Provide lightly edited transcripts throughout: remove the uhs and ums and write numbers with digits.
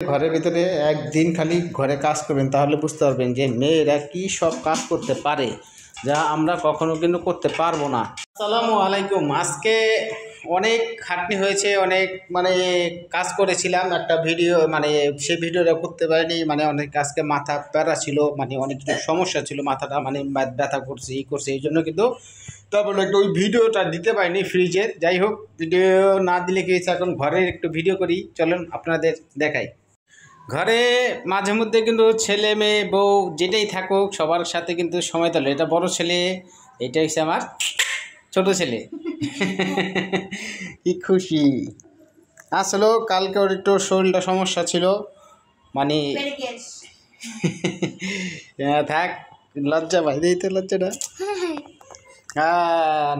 ঘরের ভিতরে একদিন খালি ঘরে কাজ করবেন তাহলে বুঝতে পারবেন যে মেয়েরা কি সব কাজ করতে পারে যা আমরা কখনো কিন্তু করতে পারবো না। আসসালামু আলাইকুম। আজকে অনেক খাটনি হয়েছে, অনেক কাজ করেছিলাম একটা ভিডিও, সেই ভিডিওটা করতে পারিনি। অনেক আজকে মাথা প্যারা ছিল, অনেক সমস্যা ছিল, মাথাটা ব্যথা করছে, করছে, এই জন্য কিন্তু তারপরে একটু ওই ভিডিওটা দিতে পারিনি ফ্রিজের। যাই হোক, ভিডিও না দিলে কি হয়েছে, এখন ঘরের একটু ভিডিও করি, চলুন আপনাদের দেখাই। ঘরে মাঝে মধ্যে কিন্তু ছেলে মেয়ে বউ যেটাই থাকুক সবার সাথে কিন্তু সময় তোলে। এটা বড় ছেলে, এটা হচ্ছে আমার ছোট ছেলে। কি খুশি আসলো। কালকে ওর একটু শরীরটা সমস্যা ছিল, থাক, লজ্জা ভাই দিই তো লজ্জাটা।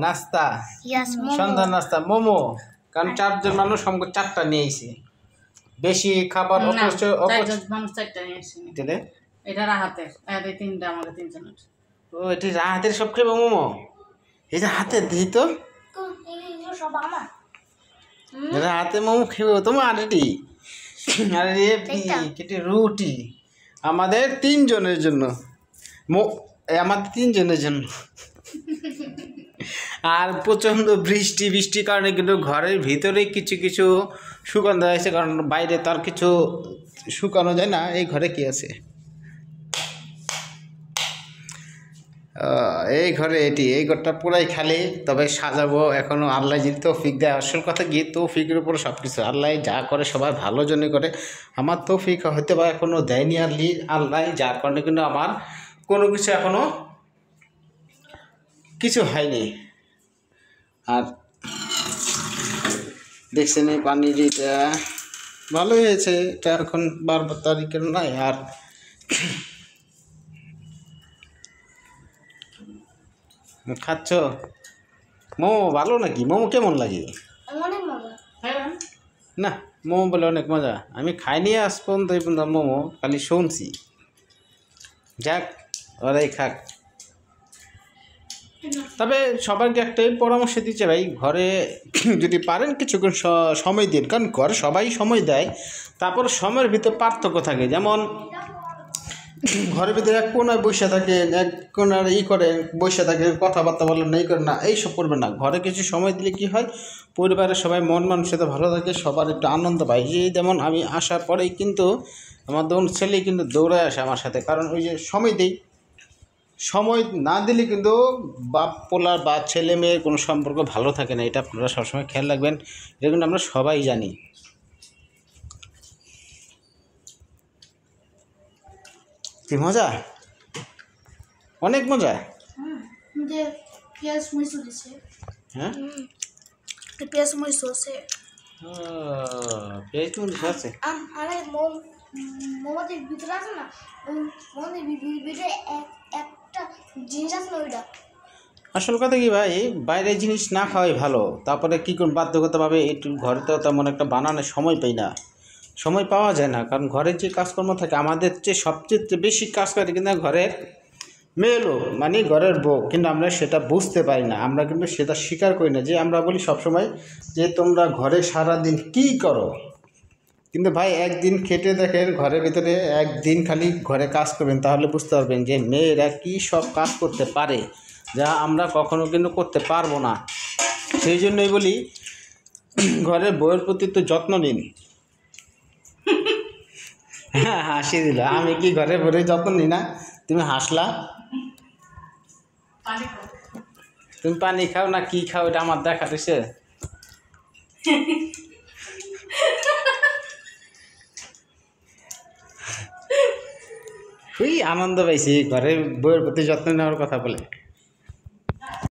নাস্তা, সন্ধ্যার নাস্তা মোমো, কারণ 4 জন মানুষ সঙ্গে 4টা নিয়ে এসেছি। বেশি খাবার এটি রাহাতের সব খেয়ে মোমো, এই যে হাতে দিই তো হাতে মোমো খেয়ে তোমার এটি। আর এটি রুটি আমাদের 3 জনের জন্য, আমাদের 3 জনের জন্য। আর প্রচণ্ড বৃষ্টির কারণে কিন্তু ঘরের ভিতরে কিছু কিছু শুকানো হয়েছে, কারণ বাইরে তার কিছু শুকানো যায় না। এই ঘরে কি আছে, এই ঘরে এই ঘরটা পুরাই খালি, তবে সাজাবো এখনও। আল্লাহ যদি তৌফিক দেয়, আসল কথা গিয়ে তৌফিকের উপর সব কিছু। আল্লাহ যা করে সবাই ভালো জন্য করে, আমার তৌফিক হয়তো বা এখনও দেয়নি আল্লাহ, যার কারণে কিন্তু আমার কোনো কিছু এখনও কিছু হয়নি। আর দেখছেন এই পানির এটা ভালো হয়েছে, এটা এখন 12 তারিখের নয়। আর খাচ্ছ মোমো ভালো নাকি? মোমো কেমন লাগে? না, মোমো বলে অনেক মজা। আমি খাইনি আজ পর্যন্ত এই পর্যন্ত মোমো, খালি শুনছি। যাক, ওরাই খাক। তবে সবাইকে একটাই পরামর্শ দিচ্ছে ভাই, ঘরে যদি পারেন কিছুক্ষণ সময় দিন, কারণ ঘরে সবাই সময় দেয়, তারপর সময়ের ভিতরে পার্থক্য থাকে। যেমন ঘরের ভিতরে এক কোনায় বসে থাকে, এক কোনার করে বসে থাকে, কথাবার্তা বলেন না, এই করে না, এইসব করবে না। ঘরে কিছু সময় দিলে কি হয়, পরিবারের সবাই মন মানসিকতা ভালো থাকে, সবার একটু আনন্দ পায়। যেমন আমি আসার পরেই কিন্তু আমার ছেলে কিন্তু দৌড়ে আসে আমার সাথে, কারণ ওই যে সময় দেই। সময় না দিলে কিন্তু বাপ পোলার বা ছেলে মেয়ের কোনো সম্পর্ক ভালো থাকে না। এটা আপনারা সবসময় খেয়াল রাখবেন, এটা কিন্তু আমরা সবাই জানি। কি মজা, অনেক মজা। হ্যাঁ, পেঁয়াজ মরিচ আছে। মোমোদের ভিতরে আছে না, মোমোদের ভিতরে একটা জিনিস আছে না, ওইটা আসল কথা কি ভাই, বাইরের জিনিস না খাওয়াই ভালো। তারপরে কী করুন, বাধ্যগতভাবে একটু ঘরে তো তেমন একটা বানানোর সময় পাই না, সময় পাওয়া যায় না। কারণ ঘরের যে কাজকর্ম থাকে, আমাদের চেয়ে সবচেয়ে বেশি কাজ করে কিন্তু ঘরের মেয়ে লোক, ঘরের বউ, কিন্তু আমরা সেটা বুঝতে পারি না। আমরা কিন্তু সেটা স্বীকার করি না। যে আমরা বলি সবসময় যে তোমরা ঘরে সারাদিন কী করো, কিন্তু ভাই একদিন খেটে দেখেন ঘরের ভিতরে একদিন খালি ঘরে কাজ করবেন তাহলে বুঝতে পারবেন যে মেয়েরা কি সব কাজ করতে পারে যা আমরা কখনো কিন্তু করতে পারবো না। সেই জন্যই বলি ঘরের বউয়ের প্রতি তো যত্ন নিন। হ্যাঁ, হাসি দিল। আমি কি ঘরের বউয়ের যত্ন নিই না? তুমি হাসলা। তুমি পানি খাও না কি খাও, এটা আমার দেখা দিছে। খুবই আনন্দ পাইছি ঘরের বউয়ের প্রতি যত্ন নেওয়ার কথা বলে।